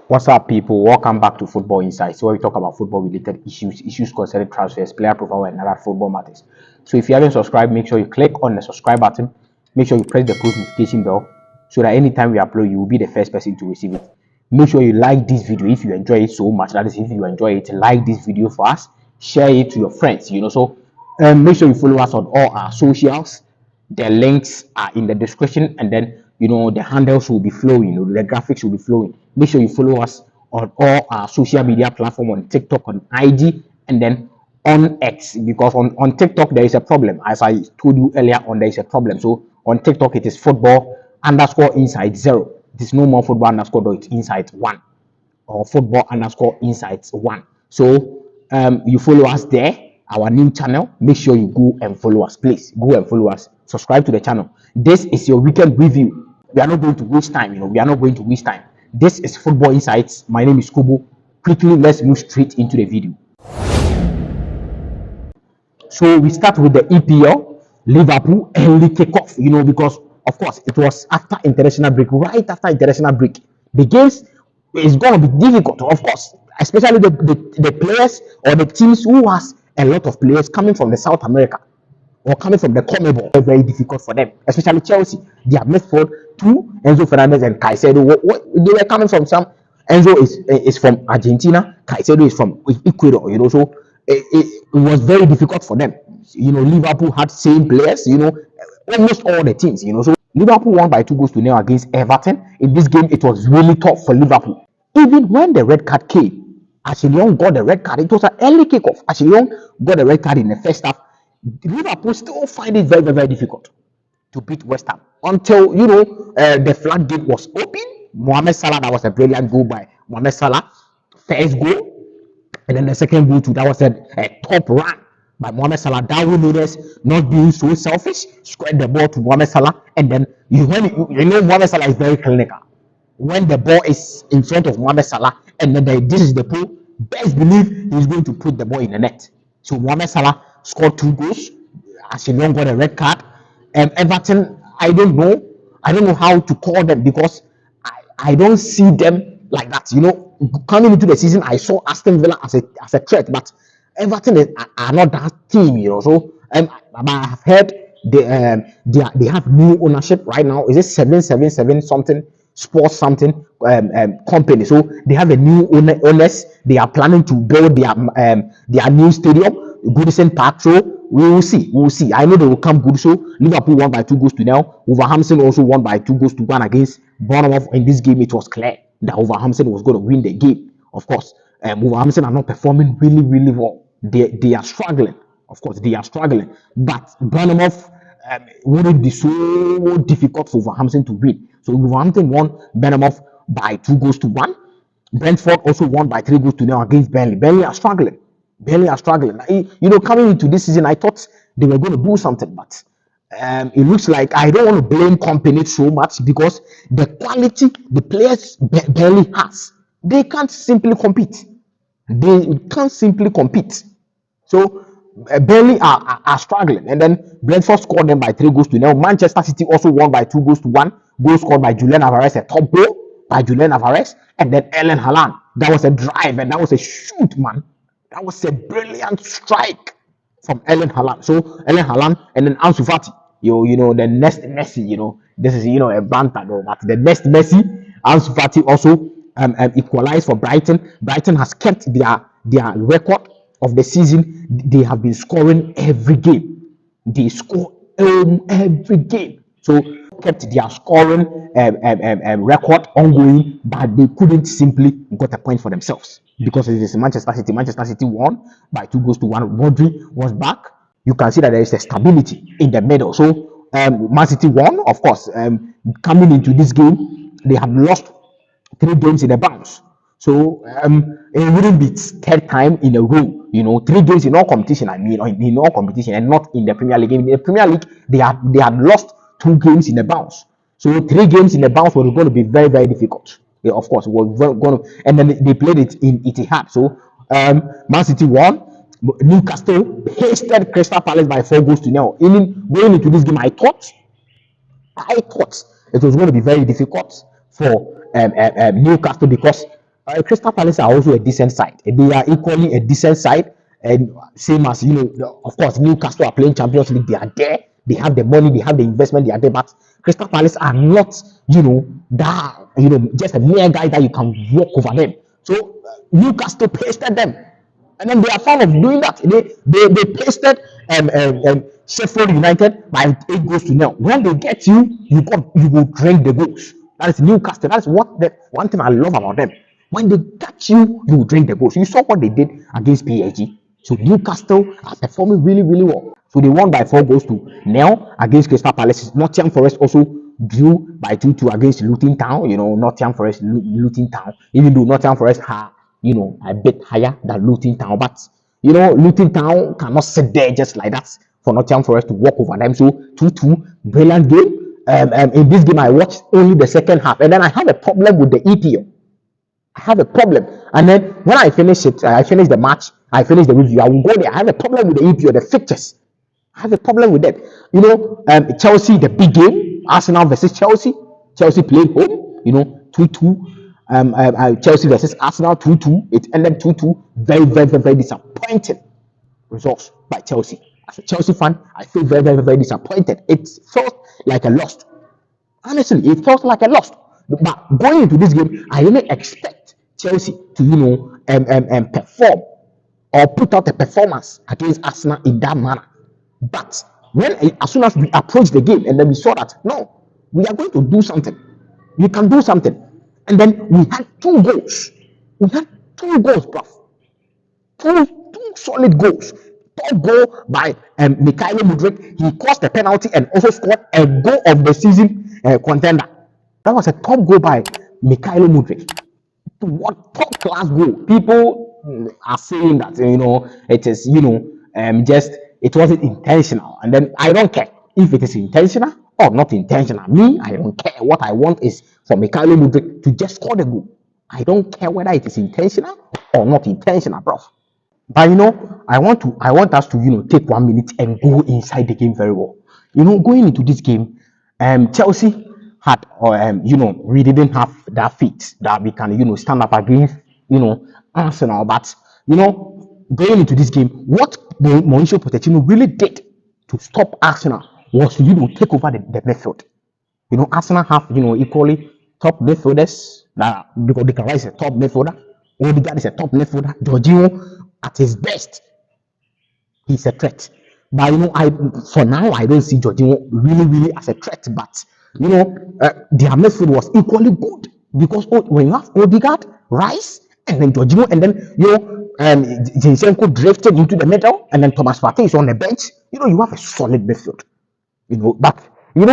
What's up, people? Welcome back to Football Insights, where we talk about football-related issues concerning transfers, player profile, and other football matters. So, if you haven't subscribed, make sure you click on the subscribe button. Make sure you press the post notification bell so that anytime we upload, you will be the first person to receive it. Make sure you like this video if you enjoy it so much. That is, if you enjoy it, like this video for us, share it to your friends. Make sure you follow us on all our socials. The links are in the description, and then the handles will be flowing, the graphics will be flowing. Make sure you follow us on all our social media platform, on TikTok, on IG, and then on X, because on TikTok there is a problem. As I told you earlier on, there is a problem. So on TikTok it is football underscore inside 0. It is no more football underscore, though it's inside 1, or football underscore insights 1. So you follow us there, our new channel. Make sure you go and follow us. Please go and follow us. Subscribe to the channel. This is your weekend review. We are not going to waste time. We are not going to waste time. This is Football Insights. My name is Kubo. Quickly, let's move straight into the video. So we start with the EPL. Liverpool early kickoff, because of course it was after international break, right after international break. The games is going to be difficult, of course, especially the players or the teams who has a lot of players coming from the South America or coming from the CONMEBOL. Very, very difficult for them, especially Chelsea. They have midfield two, Enzo Fernandez and Caicedo. They were coming from some. Enzo is from Argentina. Caicedo is from Ecuador. So it was very difficult for them. Liverpool had same players. Almost all the teams. So Liverpool won by 2-0 against Everton. In this game, it was really tough for Liverpool. Even when the red card came, Ashley Young got the red card. It was an early kickoff. Ashley Young got the red card in the first half. Liverpool still find it very, very, very difficult to beat West Ham until the floodgate was open. Mohamed Salah, that was a brilliant goal by Mohamed Salah, first goal, and then the second goal too, that was a top run by Mohamed Salah. Darwin Núñez, not being so selfish, squared the ball to Mohamed Salah, and then Mohamed Salah is very clinical. When the ball is in front of Mohamed Salah, and then this is the pool, best believe he's going to put the ball in the net. So Mohamed Salah scored 2 goals. Ashley Young got a red card. Everton, I don't know how to call them, because I don't see them like that. Coming into the season, I saw Aston Villa as a threat, but Everton are not that team. So I have heard they have new ownership right now. Is it 777 something sports something company? So they have a new owners. They are planning to build their new stadium, Goodison Park. So we will see. I know they will come good. So Liverpool won by 2-0. Wolverhampton also won by 2-1 against Bournemouth. In this game, it was clear that Wolverhampton was going to win the game. Of course, Wolverhampton are not performing really, really well. They are struggling. Of course, they are struggling. But Bournemouth wouldn't be so difficult for Wolverhampton to win. So Wolverhampton won Bournemouth by 2-1. Brentford also won by 3-0 against Burnley. Burnley are struggling. Coming into this season, I thought they were going to do something, but it looks like I don't want to blame company so much, because the quality the players Burnley has, they can't simply compete. So Burnley are struggling, and then Brentford scored them by 3-0. Manchester City also won by 2-1. Goal scored by Julian Alvarez, a top goal by Julian Alvarez, and then Erling Haaland. That was a drive, and that was a shoot, man. That was a brilliant strike from Erling Haaland. So Erling Haaland, and then Ansu Fati. The next Messi. This is a banter though, but the next Messi, Ansu Fati also equalized for Brighton. Brighton has kept their record of the season. They have been scoring every game. They score every game. So kept their scoring record ongoing, but they couldn't simply get a point for themselves, because it is Manchester City. Manchester City won by 2-1. Rodri was back. You can see that there is a stability in the middle. So Man City won, of course. Coming into this game, they have lost 3 games in a bounce. So it wouldn't be third time in a row. 3 games in all competition. In all competition, and not in the Premier League. In the Premier League, they had lost 2 games in a bounce. So 3 games in a bounce was going to be very, very difficult. Yeah, of course, was going to, and then they played it in Etihad. So Man City won. Newcastle pasted Crystal Palace by 4-0. Even going into this game, I thought it was going to be very difficult for Newcastle, because Crystal Palace are also a decent side. They are equally a decent side, and same as of course, Newcastle are playing Champions League. They are there. They have the money. They have the investment. They are there. But Crystal Palace are not, that just a mere guy that you can walk over them. So Newcastle pasted them, and then they are fond of doing that. They pasted Sheffield United by 8 goals to 0. When they get you will drink the goals. That is Newcastle. That's what the one thing I love about them. When they catch you, you will drink the goals. You saw what they did against PSG. So Newcastle are performing really, really well. So they won by 4 goals to 0 against Crystal Palace. Nottingham Forest also drew by 2-2 against Luton Town. Nottingham Forest, Luton Town. Even though Nottingham Forest are, a bit higher than Luton Town, but Luton Town cannot sit there just like that for Nottingham Forest to walk over them. So 2-2, brilliant game. In this game, I watched only the second half, and then I have a problem with the EPL. I have a problem, and then when I finish it, I finish the match, I finish the review, I will go there. I have a problem with the EPL, the fixtures. I have a problem with that. Chelsea, the big game, Arsenal versus Chelsea. Chelsea played home, 2-2. Chelsea versus Arsenal 2-2. It ended 2-2. Very, very, very, very disappointing results by Chelsea. As a Chelsea fan, I feel very, very, very disappointed. It felt like a loss. Honestly, it felt like a loss. But going into this game, I didn't expect Chelsea to, perform or put out a performance against Arsenal in that manner. But as soon as we approached the game, and then we saw that no, we are going to do something. We can do something, and then we had 2 goals. We had 2 goals, bruv. Two solid goals. Top goal by Mikhailo Mudryk. He caused the penalty and also scored a goal of the season contender. That was a top goal by Mikhailo Mudryk. What top class goal? People are saying that it is just it wasn't intentional, and then I don't care if it is intentional or not intentional. Me, I don't care. What I want is for Mikhailo Mudryk to just score the goal. I don't care whether it is intentional or not intentional, bro. But I want us to take 1 minute and go inside the game very well. Going into this game, Chelsea had we didn't have that feat that we can stand up against Arsenal. But going into this game, what Mauricio Pochettino really did to stop Arsenal was to take over the midfield. Arsenal have equally top midfielders because Declan Rice is a top midfielder. Odegaard is a top midfielder. Jorginho at his best, he's a threat. But for now I don't see Jorginho really as a threat. But their midfield was equally good because when you have Odegaard, Rice, and then Jorginho, and then Zinchenko drifted into the middle, and then Thomas Partey is on the bench. You have a solid midfield. But we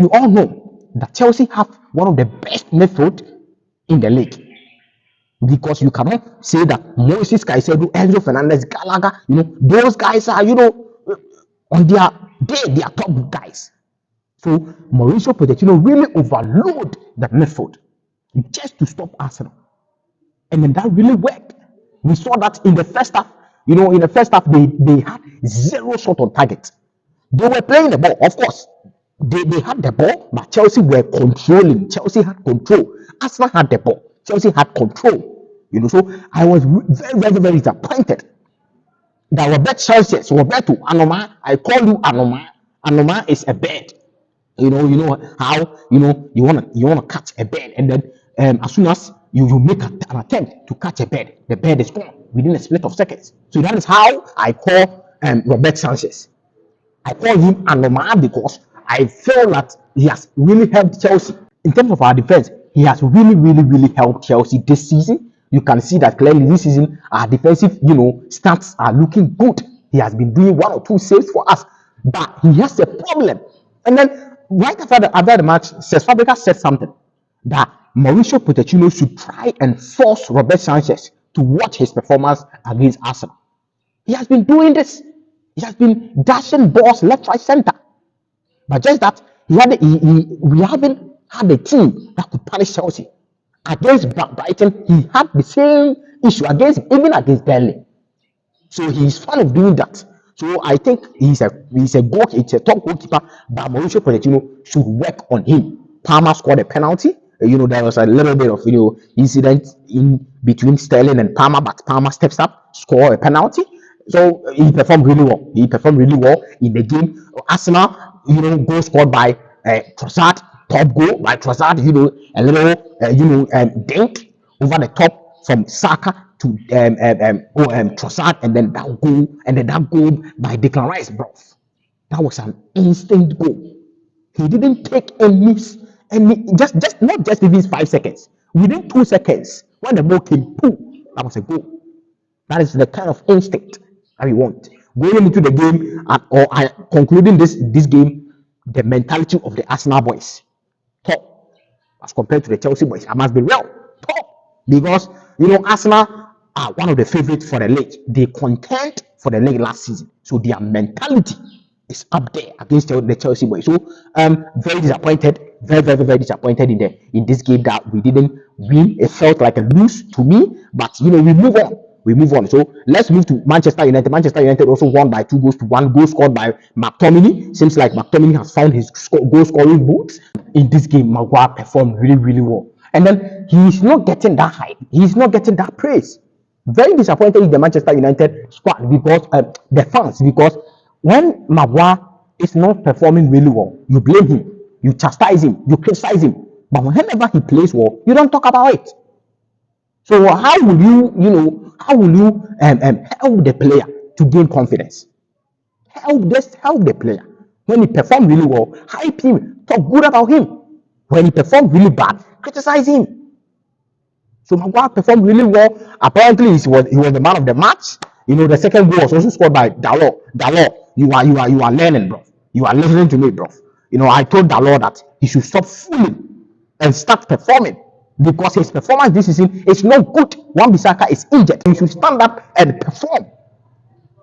all know that Chelsea have one of the best midfield in the league. Because you cannot say that Moises Caicedo, Enzo Fernandez, Gallagher, those guys are, on their day, they are top guys. So Mauricio Pochettino really overload the midfield just to stop Arsenal. And then that really worked. We saw that in the first half. In the first half, they had 0 shot on target. They were playing the ball, of course. They had the ball, but Chelsea were controlling. Chelsea had control. Arsenal had the ball. Chelsea had control. So I was very, very, very disappointed that Roberto Anoma, I call you Anoma. Anoma is a bird. You know how you wanna catch a bird, and then as soon as you make an attempt to catch a bird, the bird is gone within a split of seconds. So that is how I call Robert Sanchez. I call him Anoma because I feel that he has really helped Chelsea in terms of our defense. He has really, really, really helped Chelsea this season. You can see that clearly this season our defensive, stats are looking good. He has been doing 1 or 2 saves for us, but he has a problem. And then right after the match, Cesc Fabregas said something that Mauricio Pochettino should try and force Robert Sanchez to watch his performance against Arsenal. He has been doing this. He has been dashing balls left, right, center. But just that we haven't had a team that could punish Chelsea. Against Brighton, he had the same issue even against Burnley. So he's fond of doing that. So I think he's a top goalkeeper, but Mauricio Pochettino should work on him. Palmer scored a penalty, There was a little bit of incident in between Sterling and Palmer, but Palmer steps up, score a penalty. So he performed really well. He performed really well in the game. Arsenal, goal scored by Trossard, top goal by Trossard. A little dink over the top from Saka to Trossard, and then that goal by Declan Rice, bro. That was an instant goal. He didn't take any just not just even 5 seconds. Within 2 seconds, when the ball came, boom, that was a goal. That is the kind of instinct that we want going into the game, or concluding this game. The mentality of the Arsenal boys, top as compared to the Chelsea boys. I must be real, top, because Arsenal are one of the favorites for the league. They contend for the league last season, so their mentality is up there against the Chelsea boys. So very disappointed, very disappointed in this game that we didn't win. It felt like a lose to me, but we move on. So let's move to Manchester United. Manchester United also won by 2-1. Goal scored by McTominay. Seems like McTominay has found his goal scoring boots. In this game, Maguire performed really well. And then he's not getting that hype. He's not getting that praise. Very disappointed in the Manchester United squad because the fans. Because when Maguire is not performing really well, you blame him, you chastise him, you criticize him. But whenever he plays well, you don't talk about it. So how will you help the player to gain confidence? Help the player. When he performs really well, hype him, talk good about him. When he performs really bad, criticize him. So Maguire performed really well. Apparently, he was the man of the match. The second goal was also scored by Dalot. Dalot, you are learning, bro. You are listening to me, bro. I told Dalot that he should stop fooling and start performing, because his performance this season is not good. Wan-Bissaka is injured. He should stand up and perform.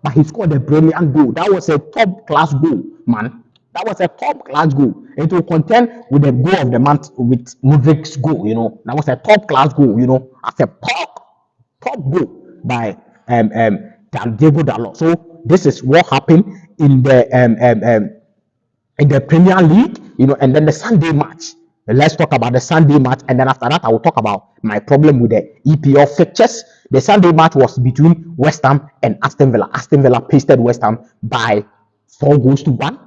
But he scored a brilliant goal. That was a top class goal, man. That was a top class goal. It will contend with the goal of the month with Mudrik's goal. That was a top class goal. As a top goal by Diego Dalot. So this is what happened in the Premier League. And then the Sunday match. Let's talk about the Sunday match, and then after that, I will talk about my problem with the EPL fixtures. The Sunday match was between West Ham and Aston Villa. Aston Villa pasted West Ham by 4-1.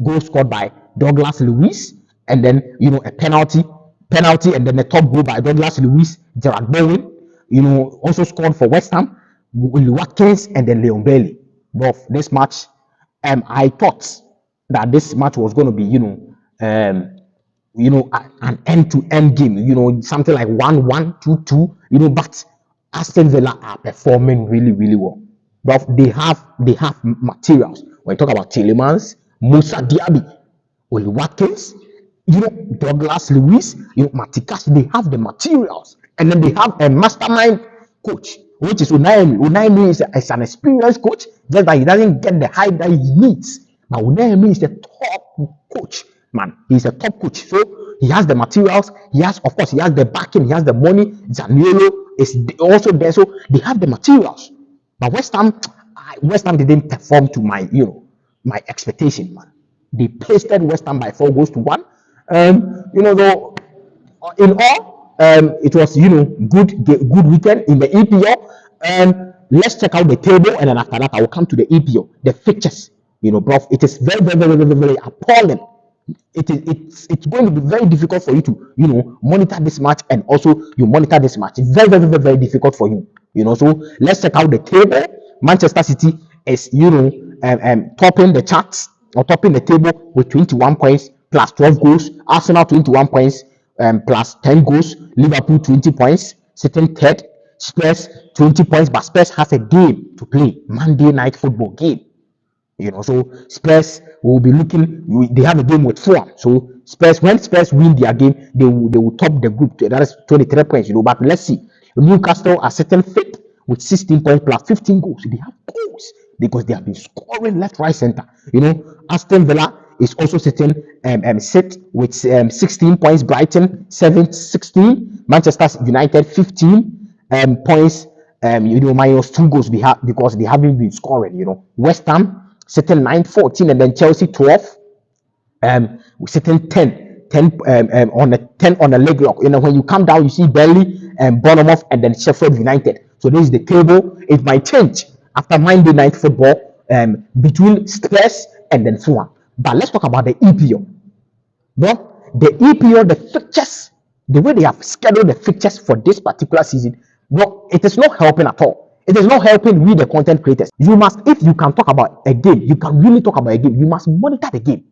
Goal scored by Douglas Luiz, and then a penalty, and then the top goal by Douglas Luiz. Gerard Bowen, also scored for West Ham. Will Watkins and then Leon Bailey. But this match, I thought that this match was going to be an end-to-end game, something like 1-1, 2-2, but Aston Villa are performing really well. But they have materials. When you talk about Tielemans, Moussa Diaby, Oli Watkins, Douglas Luiz, Matikash, they have the materials. And then they have a mastermind coach, which is Unai Emery. Unai Emery is an experienced coach, just that he doesn't get the hype that he needs. But Unai Emery is the top coach. Man, he's a top coach, so he has the materials. He has the backing. He has the money. Zaniolo is also there, so they have the materials. But West Ham didn't perform to my expectation, man. They pasted West Ham by 4-1. Though in all, it was good weekend in the EPL. Let's check out the table, and then after that, I will come to the EPL, the fixtures. Bro, it is very appalling. It's going to be very difficult for you to monitor this match, and also you monitor this match. It's very difficult for you. So let's check out the table. Manchester City is topping the charts, or topping the table with 21 points plus 12 goals. Arsenal 21 points plus 10 goals. Liverpool 20 points, sitting third. Spurs 20 points, but Spurs has a game to play, Monday night football game. So Spurs will be looking. They have a game with Fulham. So when Spurs win their game, they will top the group. That is 23 points. But let's see. Newcastle are sitting fifth with 16 points plus 15 goals. They have goals because they have been scoring left, right, center. Aston Villa is also sitting sixth with 16 points. Brighton 16. Manchester United 15 points. Minus 2 goals because they haven't been scoring. West Ham sitting 9, 14, and then Chelsea 12. We're sitting 10 10 on a leg lock. You know, when you come down, you see Burnley and Bournemouth and then Sheffield United. So this is the table. It might change after Monday Night Football between Spurs and then Fulham. But let's talk about the EPL. Well, the EPL, the fixtures, the way they have scheduled the fixtures for this particular season, well, it is not helping at all. It is not helping with the content creators. You must, if you can talk about a game, you can really talk about a game, you must monitor the game.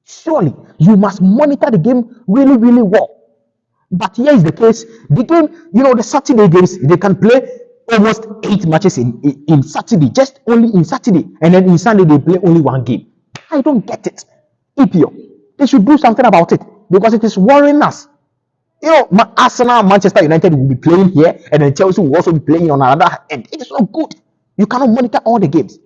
Surely, you must monitor the game really, really well. But here is the case. The game, you know, the Saturday games, they can play almost 8 matches in Saturday, just only in Saturday. And then in Sunday, they play only 1 game. I don't get it. EPL, they should do something about it because it is worrying us. You know, Arsenal, Manchester United will be playing here, and then Chelsea will also be playing on another end. It is not good. You cannot monitor all the games.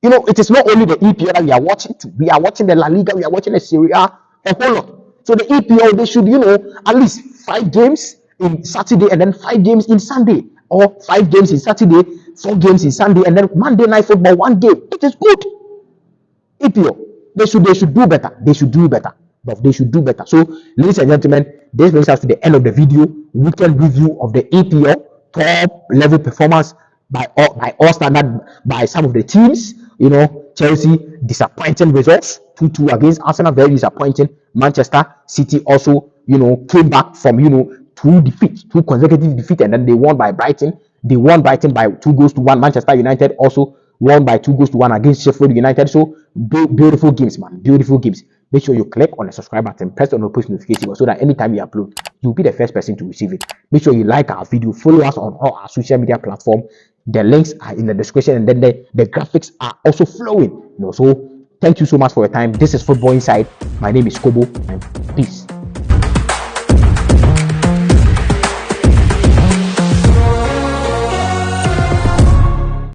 You know, it is not only the EPL that we are watching. We are watching the La Liga, we are watching the Serie A, a whole lot. So the EPL, they should, you know, at least 5 games in Saturday and then 5 games in Sunday, or 5 games in Saturday, 4 games in Sunday, and then Monday Night Football 1 game. It is good. EPL, they should do better. They should do better. But they should do better. So, ladies and gentlemen, this brings us to the end of the video. Weekend review of the EPL, top level performance by all standard by some of the teams. You know, Chelsea, disappointing results, 2-2 against Arsenal, very disappointing. Manchester City also, you know, came back from, you know, 2 consecutive defeats, and then they won by Brighton. They won Brighton by 2-1. Manchester United also won by 2-1 against Sheffield United. So beautiful games, man. Beautiful games. Make sure you click on the subscribe button, press on the post notification so that anytime we upload, you'll be the first person to receive it. Make sure you like our video, follow us on all our social media platforms. The links are in the description, and then the graphics are also flowing. You know, so thank you so much for your time. This is Football Inside. My name is Kobo.